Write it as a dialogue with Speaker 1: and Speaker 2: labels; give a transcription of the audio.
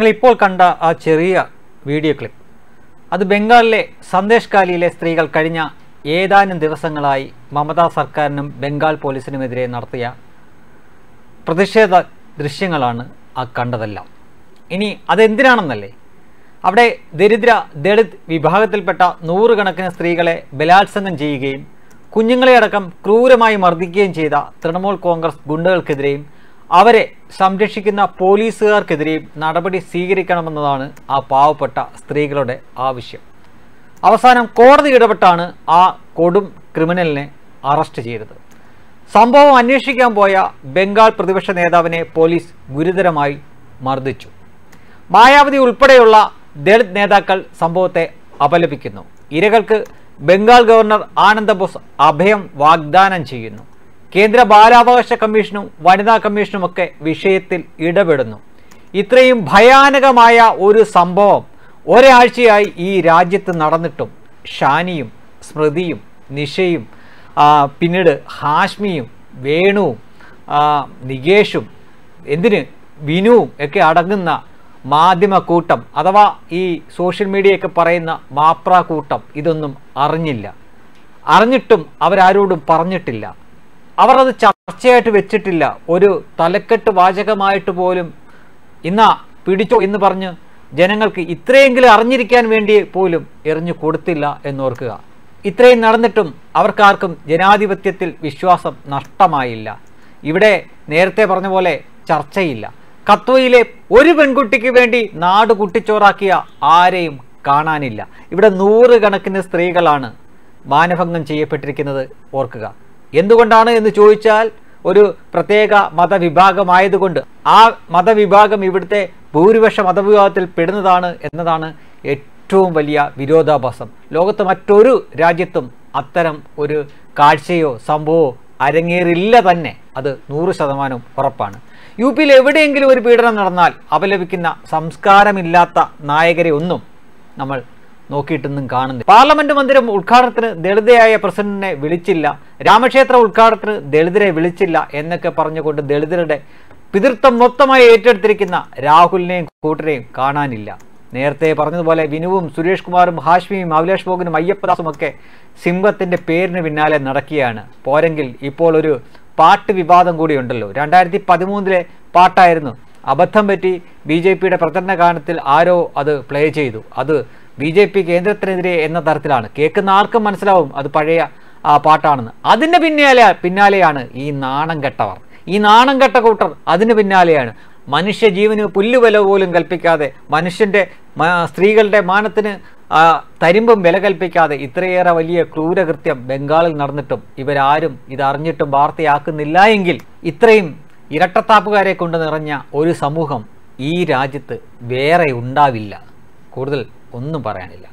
Speaker 1: നിങ്ങളിപ്പോൾ കണ്ട ആ ചെറിയ വീഡിയോ ക്ലിപ്പ് അത് ബംഗാളിലെ സന്ദേശ് കാലിയിലെ സ്ത്രീകൾ കഴിഞ്ഞ ഏതാനും ദിവസങ്ങളായി മമതാ സർക്കാരിനും ബംഗാൾ പോലീസിനുമെതിരെ നടത്തിയ പ്രതിഷേധ ദൃശ്യങ്ങളാണ് ആ കണ്ടതെല്ലാം. ഇനി അതെന്തിനാണെന്നല്ലേ, അവിടെ ദളിത് വിഭാഗത്തിൽപ്പെട്ട നൂറുകണക്കിന് സ്ത്രീകളെ ബലാത്സംഗം ചെയ്യുകയും കുഞ്ഞുങ്ങളെ അടക്കം ക്രൂരമായി മർദ്ദിക്കുകയും ചെയ്ത തൃണമൂൽ കോൺഗ്രസ് ഗുണ്ടകൾക്കെതിരെയും അവരെ സംരക്ഷിക്കുന്ന പോലീസുകാർക്കെതിരെയും നടപടി സ്വീകരിക്കണമെന്നതാണ് ആ പാവപ്പെട്ട സ്ത്രീകളുടെ ആവശ്യം. അവസാനം കോടതി ഇടപെട്ടാണ് ആ കൊടും ക്രിമിനലിനെ അറസ്റ്റ് ചെയ്തത്. സംഭവം അന്വേഷിക്കാൻ പോയ ബംഗാൾ പ്രതിപക്ഷ നേതാവിനെ പോലീസ് ഗുരുതരമായി മർദ്ദിച്ചു. മായാവതി ഉൾപ്പെടെയുള്ള ദളിത് നേതാക്കൾ സംഭവത്തെ അപലപിക്കുന്നു. ഇരകൾക്ക് ബംഗാൾ ഗവർണർ ആനന്ദ ബോസ് അഭയം വാഗ്ദാനം ചെയ്യുന്നു. കേന്ദ്ര ബാലാവകാശ കമ്മീഷനും വനിതാ കമ്മീഷനുമൊക്കെ വിഷയത്തിൽ ഇടപെടുന്നു. ഇത്രയും ഭയാനകമായ ഒരു സംഭവം ഒരാഴ്ചയായി ഈ രാജ്യത്ത് നടന്നിട്ടും ഷാനിയും സ്മൃതിയും നിഷയും പിന്നീട് ഹാഷ്മിയും വേണുവും നികേഷും വിനുവും ഒക്കെ അടങ്ങുന്ന മാധ്യമക്കൂട്ടം അഥവാ ഈ സോഷ്യൽ മീഡിയയൊക്കെ പറയുന്ന മാപ്ര കൂട്ടം ഇതൊന്നും അറിഞ്ഞില്ല. അറിഞ്ഞിട്ടും അവരാരോടും പറഞ്ഞിട്ടില്ല. അവർ അത് ചർച്ചയായിട്ട് വെച്ചിട്ടില്ല. ഒരു തലക്കെട്ട് വാചകമായിട്ട് പോലും ഇന്നാ പിടിച്ചോ എന്ന് പറഞ്ഞ് ജനങ്ങൾക്ക് ഇത്രയെങ്കിലും അറിഞ്ഞിരിക്കാൻ വേണ്ടി പോലും എറിഞ്ഞു കൊടുത്തില്ല എന്നോർക്കുക. ഇത്രയും നടന്നിട്ടും അവർക്കാർക്കും ജനാധിപത്യത്തിൽ വിശ്വാസം നഷ്ടമായില്ല. ഇവിടെ നേരത്തെ പറഞ്ഞ പോലെ ചർച്ചയില്ല. കത്വയിലെ ഒരു പെൺകുട്ടിക്ക് വേണ്ടി നാട് കുട്ടിച്ചോറാക്കിയ ആരെയും കാണാനില്ല. ഇവിടെ നൂറുകണക്കിന് സ്ത്രീകളാണ് മാനഭംഗം ചെയ്യപ്പെട്ടിരിക്കുന്നത് ഓർക്കുക. എന്തുകൊണ്ടാണ് എന്ന് ചോദിച്ചാൽ ഒരു പ്രത്യേക മതവിഭാഗമായതുകൊണ്ട്. ആ മതവിഭാഗം ഇവിടുത്തെ ഭൂരിപക്ഷ മതവിഭാഗത്തിൽ പെടുന്നതാണ് എന്നതാണ് ഏറ്റവും വലിയ വിരോധാഭാസം. ലോകത്ത് മറ്റൊരു രാജ്യത്തും അത്തരം ഒരു കാഴ്ചയോ സംഭവമോ അരങ്ങേറില്ല തന്നെ. അത് 100% ഉറപ്പാണ്. യു പിയിൽ എവിടെയെങ്കിലും ഒരു പീഡനം നടന്നാൽ അപലപിക്കുന്ന സംസ്കാരമില്ലാത്ത നായകരെ ഒന്നും നമ്മൾ നോക്കിയിട്ടൊന്നും കാണുന്നില്ല. പാർലമെന്റ് മന്ദിരം ഉദ്ഘാടനത്തിന് ദളിതയായ പ്രസിഡന്റിനെ വിളിച്ചില്ല, രാമക്ഷേത്ര ഉദ്ഘാടനത്തിന് ദളിതരെ വിളിച്ചില്ല എന്നൊക്കെ പറഞ്ഞുകൊണ്ട് ദളിതരുടെ പിതൃത്വം മൊത്തമായി ഏറ്റെടുത്തിരിക്കുന്ന രാഹുലിനെയും കൂട്ടരെയും കാണാനില്ല. നേരത്തെ പറഞ്ഞതുപോലെ വിനുവും സുരേഷ് കുമാറും ഹാഷ്മിയും അഭിലാഷ് മോഹനും അയ്യപ്പദാസും ഒക്കെ സിംഹത്തിന്റെ പേരിന് പിന്നാലെ നടക്കുകയാണ്. പോരെങ്കിൽ ഇപ്പോൾ ഒരു പാട്ട് വിവാദം കൂടിയുണ്ടല്ലോ. 2013 പാട്ടായിരുന്നു. അബദ്ധം പറ്റി BJPയുടെ പ്രചരണ ഗാനത്തിൽ ആരോ അത് പ്ലേ ചെയ്തു. അത് BJP കേന്ദ്രത്തിനെതിരെ എന്ന തരത്തിലാണ്. കേൾക്കുന്ന ആർക്കും മനസ്സിലാവും അത് പഴയ പാട്ടാണെന്ന്. അതിന് പിന്നാലെയാണ് ഈ നാണം കെട്ടവർ, ഈ നാണം കെട്ട കൂട്ടർ അതിന് പിന്നാലെയാണ്. മനുഷ്യ ജീവന് പുല്ലുവില പോലും കൽപ്പിക്കാതെ, മനുഷ്യന്റെ സ്ത്രീകളുടെ മാനത്തിന് തരിമ്പും വില കൽപ്പിക്കാതെ ഇത്രയേറെ വലിയ ക്രൂരകൃത്യം ബംഗാളിൽ നടന്നിട്ടും ഇവരാരും ഇതറിഞ്ഞിട്ടും വാർത്തയാക്കുന്നില്ല എങ്കിൽ ഇത്രയും ഇരട്ടത്താപ്പുകാരെ കൊണ്ട് നിറഞ്ഞ ഒരു സമൂഹം ഈ രാജ്യത്ത് വേറെ ഉണ്ടാവില്ല. കൂടുതൽ ഒന്നും പറയാനില്ല.